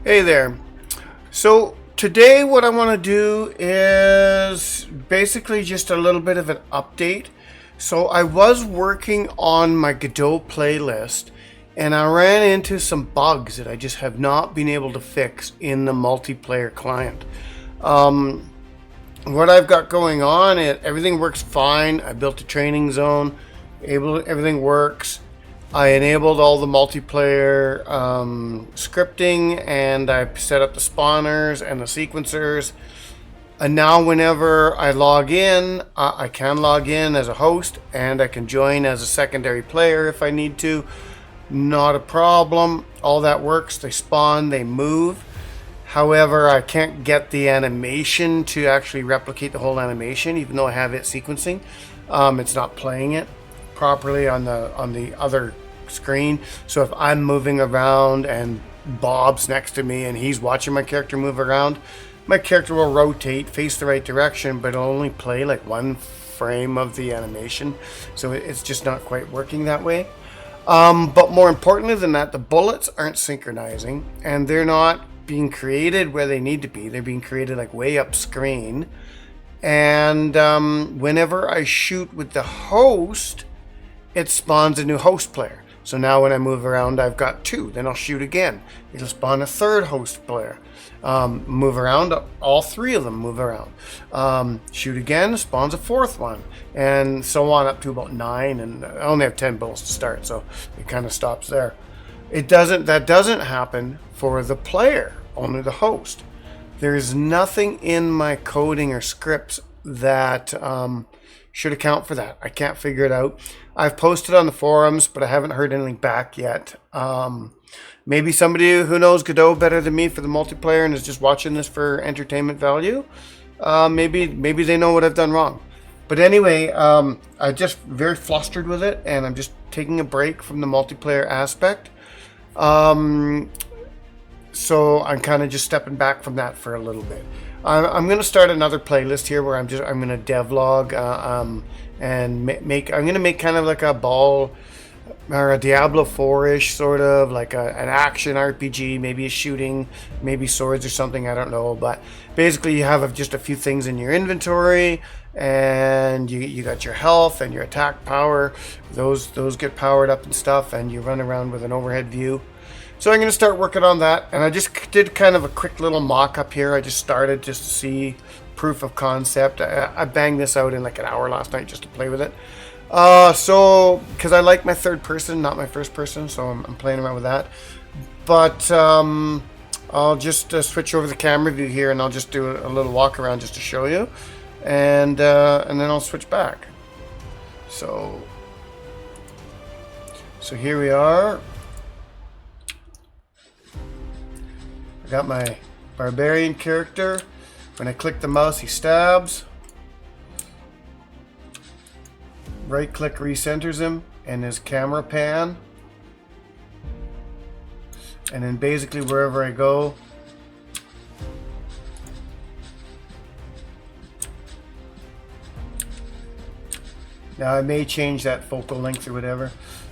Hey there. So today what I want to do is basically just a little bit of an update. So I was working on my Godot playlist and I ran into some bugs that I just have not been able to fix in the multiplayer client. What I've got going on, everything works fine. I built a training zone, everything works. I enabled all the multiplayer scripting, and I set up the spawners and the sequencers. And now whenever I log in, I can log in as a host and I can join as a secondary player if I need to. Not a problem. All that works. They spawn, they move. However, I can't get the animation to actually replicate the whole animation, even though I have it sequencing. It's not playing it properly on the other screen. So if I'm moving around and Bob's next to me and he's watching my character move around, my character will rotate, face the right direction, but it'll only play like one frame of the animation. So it's just not quite working that way. But more importantly than that, the bullets aren't synchronizing and they're not being created where they need to be. They're being created like way up screen. And whenever I shoot with the host, it spawns a new host player. So now when I move around, I've got two. Then I'll shoot again. It'll spawn a third host player. Move around, all three of them move around. Shoot again, spawns a fourth one. And so on up to about 9. And I only have 10 bullets to start, so it kind of stops there. That doesn't happen for the player, only the host. There's nothing in my coding or scripts that should account for that. I can't figure it out. I've posted on the forums, but I haven't heard anything back yet. Maybe somebody who knows Godot better than me for the multiplayer and is just watching this for entertainment value. Maybe they know what I've done wrong. But anyway, I'm just very flustered with it, and I'm just taking a break from the multiplayer aspect. So I'm kind of just stepping back from that for a little bit. I'm going to start another playlist here where I'm going to devlog and I'm going to make kind of like a ball or a Diablo 4-ish sort of like an action RPG, maybe a shooting, maybe swords or something, I don't know. But basically you have just a few things in your inventory and you got your health and your attack power. Those get powered up and stuff, and you run around with an overhead view. So I'm going to start working on that, and I just did kind of a quick little mock-up here. I just started just to see proof of concept. I banged this out in like an hour last night just to play with it. So, because I like my third person, not my first person, so I'm playing around with that. But I'll just switch over the camera view here, and I'll just do a little walk around just to show you, and then I'll switch back. So here we are. I got my barbarian character. When I click the mouse, he stabs. Right click recenters him and his camera pan. And then basically wherever I go, now I may change that focal length or whatever.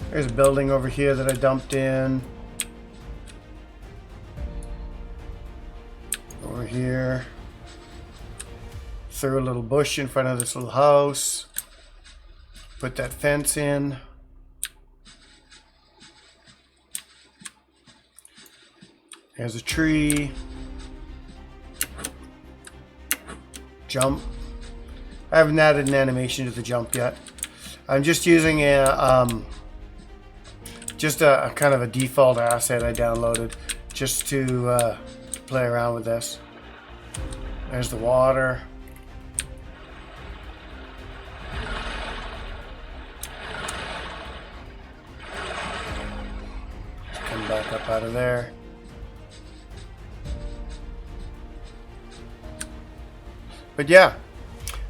There's a building over here that I dumped in. Over here, threw a little bush in front of this little house, put that fence in. There's a tree. Jump. I haven't added an animation to the jump yet. I'm just using a kind of a default asset I downloaded just to play around with this. There's the water. Just come back up out of there. But yeah,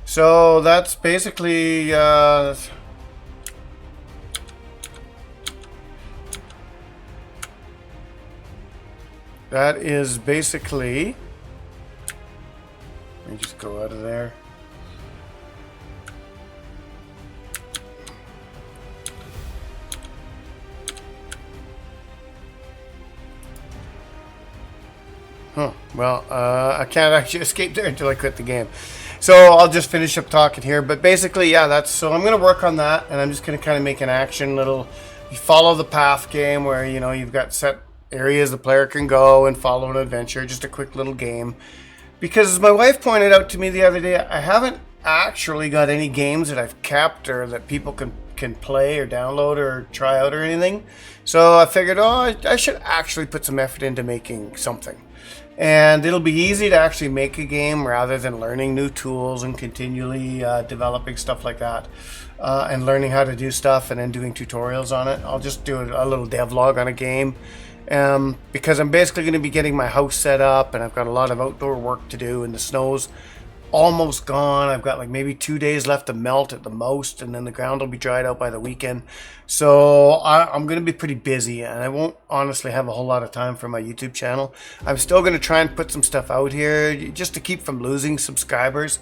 so that's basically that is basically, let me just go out of there. Huh. Well, I can't actually escape there until I quit the game. So I'll just finish up talking here. But basically, yeah, that's so I'm going to work on that, and I'm just going to kind of make an action little. You follow the path game where you've got set areas the player can go and follow an adventure. Just a quick little game. Because as my wife pointed out to me the other day, I haven't actually got any games that I've kept or that people can play or download or try out or anything. So I figured, I should actually put some effort into making something. And it'll be easy to actually make a game rather than learning new tools and continually developing stuff like that and learning how to do stuff and then doing tutorials on it. I'll just do a little devlog on a game because I'm basically going to be getting my house set up and I've got a lot of outdoor work to do and the snow's almost gone. I've got like maybe 2 days left to melt at the most, and then the ground will be dried out by the weekend. So I'm going to be pretty busy, and I won't honestly have a whole lot of time for my YouTube channel. I'm still going to try and put some stuff out here just to keep from losing subscribers.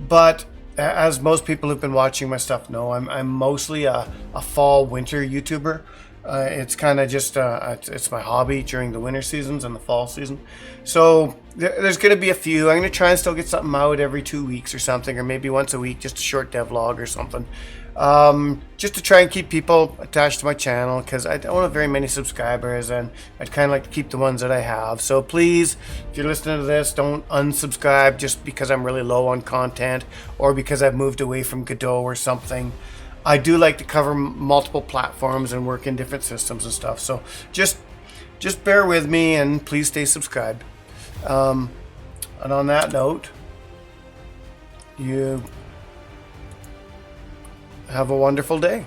But as most people who've been watching my stuff know, I'm mostly a fall winter YouTuber. It's kind of just it's my hobby during the winter seasons and the fall season. So there's going to be a few. I'm going to try and still get something out every 2 weeks or something, or maybe once a week, just a short devlog or something. Just to try and keep people attached to my channel, because I don't have very many subscribers and I'd kind of like to keep the ones that I have. So please, if you're listening to this, don't unsubscribe just because I'm really low on content or because I've moved away from Godot or something. I do like to cover multiple platforms and work in different systems and stuff. So just bear with me and please stay subscribed. And on that note, you have a wonderful day.